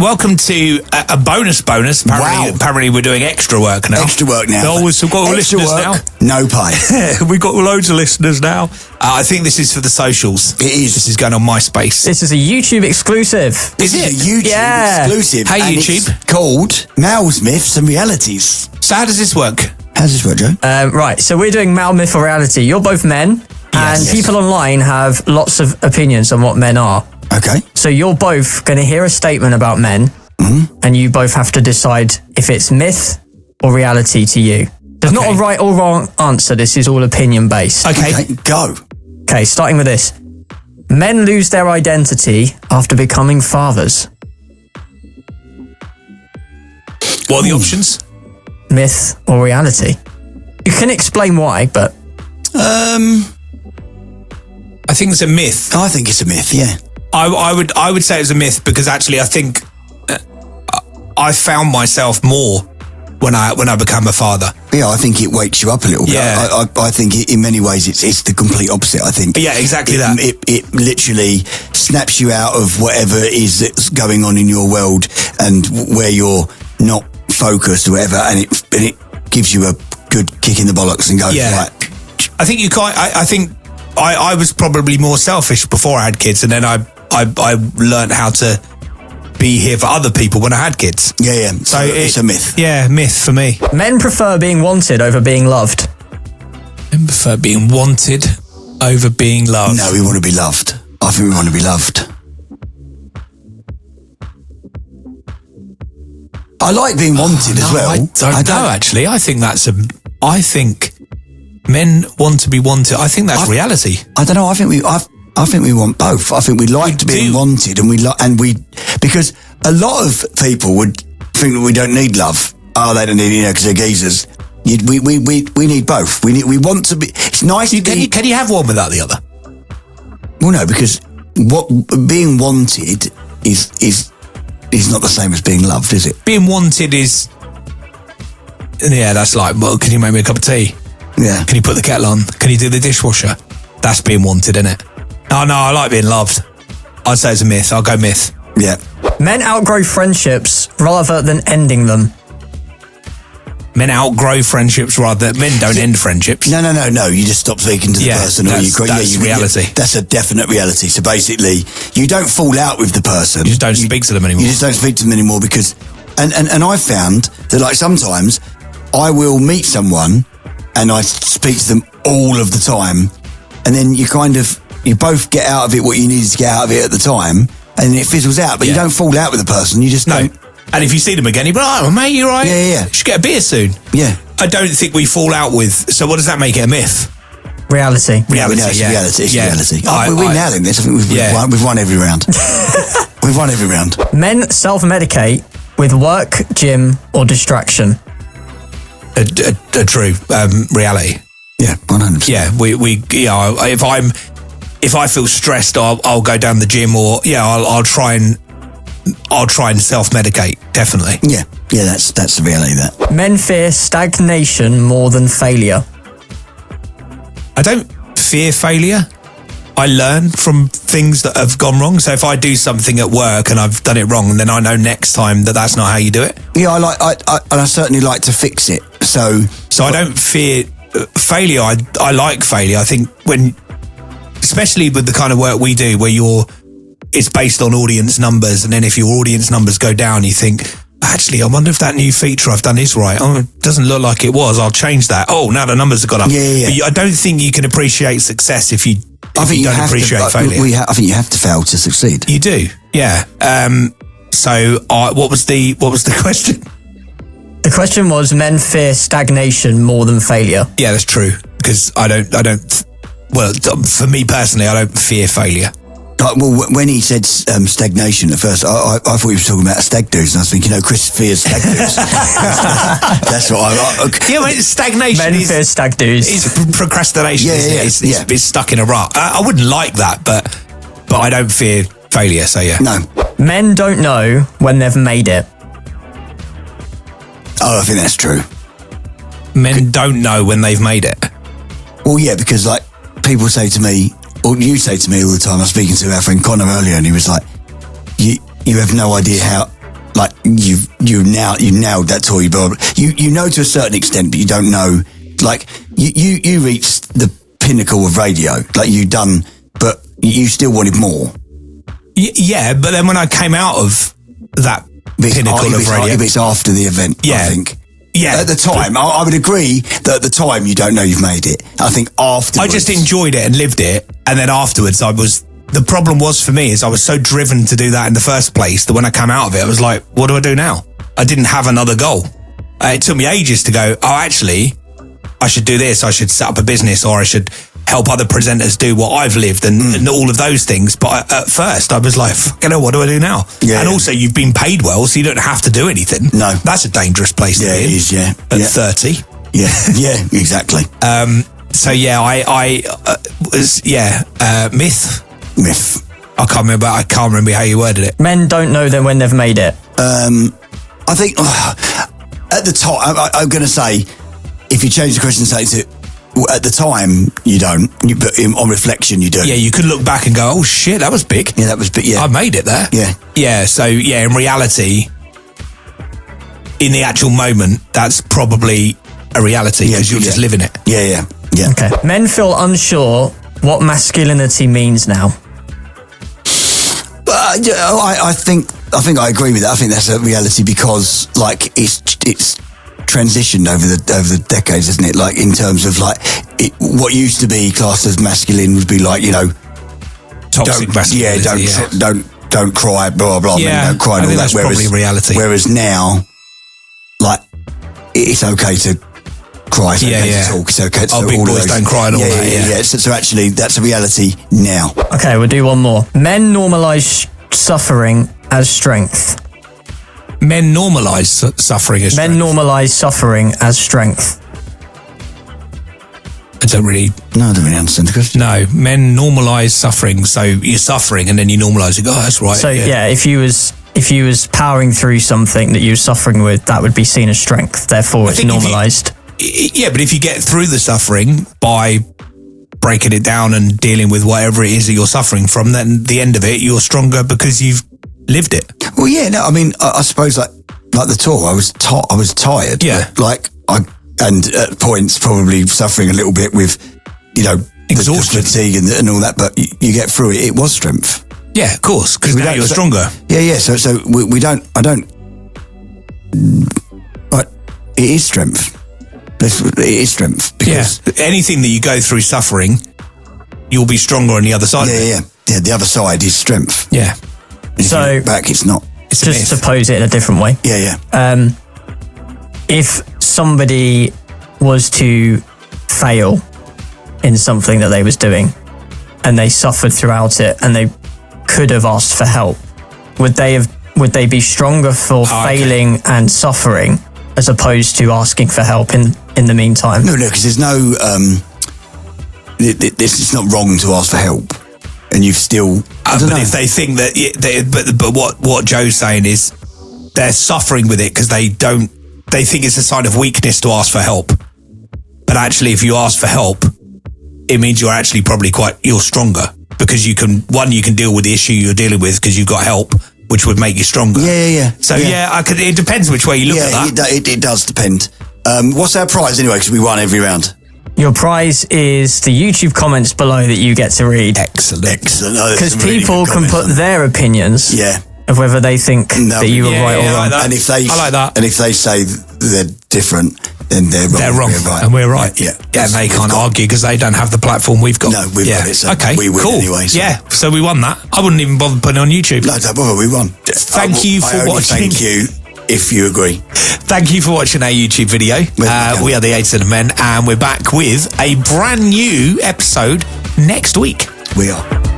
welcome to a bonus. Apparently we're doing extra work now. Extra work now. Oh, we've got extra listeners work, now. No pay. We've got loads of listeners now. I think this is for the socials. It is. This is going on MySpace. This is a YouTube exclusive. This is a YouTube exclusive. Hey, and YouTube. It's called Mal's Myths and Realities. So how does this work? How does this work, Joe? Right, so we're doing Mal, Myth or Reality. You're both men, and people online have lots of opinions on what men are. Okay. So you're both going to hear a statement about men, and you both have to decide if it's myth or reality to you. There's not a right or wrong answer. This is all opinion-based. Okay, go. Okay, starting with this. Men lose their identity after becoming fathers. What are the options? Myth or reality? You can explain why, but... I think it's a myth. I think it's a myth, yeah. I would say it's a myth because actually I think I found myself more when I became a father. Yeah, I think it wakes you up a little bit. Yeah. I think in many ways it's the complete opposite, I think. Yeah, exactly that. It literally snaps you out of whatever it is that's going on in your world and where you're not focused or whatever, and it gives you a good kick in the bollocks and goes, right. I think you can't, I think I was probably more selfish before I had kids, and then I learned how to be here for other people when I had kids. Yeah. So it's a myth. Yeah, myth for me. Men prefer being wanted over being loved. Men prefer being wanted over being loved. No, we want to be loved. I think we want to be loved. I like being wanted as well. I don't know, actually. I think men want to be wanted. I think that's reality. I don't know. I think we want both. I think we like to be wanted, and because a lot of people would think that we don't need love. Oh, they don't need it because they're geezers. We need both. We want to be. It's nice. Can you have one without the other? Well, no, because being wanted is not the same as being loved, is it? Being wanted is. Yeah, that's like, well, can you make me a cup of tea? Yeah. Can you put the kettle on? Can you do the dishwasher? That's being wanted, isn't it? Oh, no, I like being loved. I'd say it's a myth. I'll go myth. Yeah. Men outgrow friendships rather than ending them. Men outgrow friendships rather than... Men don't end friendships. No. You just stop speaking to the person. That's reality. That's a definite reality. So basically, you don't fall out with the person. You just don't speak to them anymore. You just don't speak to them anymore because... And I found that, like, sometimes I will meet someone and I speak to them all of the time, and then you both get out of it what you needed to get out of it at the time, and it fizzles out, but you don't fall out with the person, you just don't. And if you see them again, you're like, oh, mate, you're right. Yeah. You should get a beer soon. Yeah. I don't think we fall out with, so what does that make it a myth? Reality. Reality. It's reality. We're nailing this. I think we've won every round. We've won every round. Men self-medicate with work, gym, or distraction. A true reality. Yeah, 100%. Yeah, if I feel stressed, I'll go down the gym, or I'll try and self-medicate. Definitely. Yeah, that's the reality. That men fear stagnation more than failure. I don't fear failure. I learn from things that have gone wrong. So if I do something at work and I've done it wrong, then I know next time that that's not how you do it. Yeah, I certainly like to fix it. So I don't fear failure. I like failure. I think especially with the kind of work we do, where it's based on audience numbers, and then if your audience numbers go down, you think, actually, I wonder if that new feature I've done is right. Oh, it doesn't look like it was. I'll change that. Oh, now the numbers have gone up. Yeah. But I don't think you can appreciate success if you don't appreciate failure. I think you have to fail to succeed. You do, yeah. So what was the question? The question was, men fear stagnation more than failure. Yeah, that's true. Because I don't. Well, for me personally, I don't fear failure. Well, when he said stagnation at first, I thought he was talking about stag do's, and I was thinking, Chris fears stag do's. That's what I... Yeah, well, stagnation Men fear stag do's. It's procrastination, isn't it? It's stuck in a rut. I wouldn't like that, but I don't fear failure, so yeah. No. Men don't know when they've made it. Oh, I think that's true. Men don't know when they've made it. Well, yeah, because like people say to me, or you say to me all the time, I was speaking to our friend Connor earlier, and he was like, you have no idea like you nailed that Tory Bob. You know to a certain extent, but you don't know. Like you reached the pinnacle of radio. Like you done, but you still wanted more. Yeah, but then when I came out of that pinnacle of radio, it's after the event. Yeah. I think. Yeah. At the time, I would agree that at the time you don't know you've made it. I think afterwards, I just enjoyed it and lived it, and then afterwards the problem was for me is I was so driven to do that in the first place that when I came out of it, I was like, what do I do now? I didn't have another goal. It took me ages to go, oh, actually, I should do this. I should set up a business, or I should help other presenters do what I've lived and all of those things. But at first I was like, fucking hell, what do I do now? Yeah, and also you've been paid well, so you don't have to do anything. No. That's a dangerous place to be in. It is, yeah. At 30. Yeah, exactly. So yeah, I was, myth. I can't remember how you worded it. Men don't know them when they've made it. I think at the time, I'm going to say, if you change the question, say to at the time you don't, but on reflection you do. Yeah, you could look back and go, oh shit, that was big. Yeah, that was big. Yeah, I made it there. Yeah, yeah. So yeah, in reality, in the actual moment, that's probably a reality because you're just living it. Yeah. Okay. Men feel unsure what masculinity means now. I think I agree with that. I think that's a reality because, like, it's transitioned over the decades, isn't it? Like, in terms of like what used to be classed as masculine would be like, you know, toxic masculinity. Don't cry, blah blah. Yeah, don't cry. I think that's probably reality. Whereas now, like, it's okay to cry. It's okay to talk. It's okay to big all boys don't cry and all that. Yeah. So actually, that's a reality now. Okay, we'll do one more. Men normalise suffering as strength. Men normalise suffering as strength. Men normalise suffering as strength. I don't really understand the question. No, men normalise suffering. So you're suffering and then you normalise it. Oh, that's right. So yeah, if you was powering through something that you were suffering with, that would be seen as strength. Therefore, it's normalised. Yeah, but if you get through the suffering by breaking it down and dealing with whatever it is that you're suffering from, then at the end of it, you're stronger because you've lived it. Well, yeah, no, I mean, I suppose like the tour, I was tired. Yeah. And at points probably suffering a little bit with, you know, exhaustion, the fatigue and all that, but you get through it. It was strength. Yeah, of course, because now you're stronger. Yeah. So it is strength. It is strength. Because anything that you go through suffering, you'll be stronger on the other side. Yeah. The other side is strength. Yeah. So back, it's not. It's just to pose it in a different way. Yeah. If somebody was to fail in something that they was doing and they suffered throughout it and they could have asked for help, would they be stronger for failing and suffering as opposed to asking for help in the meantime? No, because there's no it's not wrong to ask for help. And you've still, but if they think that, but what Joe's saying is they're suffering with it because they think it's a sign of weakness to ask for help. But actually, if you ask for help, it means you're actually probably you're stronger because you can deal with the issue you're dealing with because you've got help, which would make you stronger. Yeah. So it depends which way you look at that. It does depend. What's our prize anyway? Because we won every round. Your prize is the YouTube comments below that you get to read. Excellent. Because people can put their opinions of whether they think that you were right or wrong. And if they, I like that. And if they say they're different, then they're wrong. They're wrong, and we're right. Yeah. And they can't argue because they don't have the platform we've got. No, we've got it. So okay, we win anyway. So. Yeah, so we won that. I wouldn't even bother putting it on YouTube. No, don't bother. We won. Thank you for watching. Thank you. If you agree. Thank you for watching our YouTube video. We are the 8 of Men, and we're back with a brand new episode next week. We are.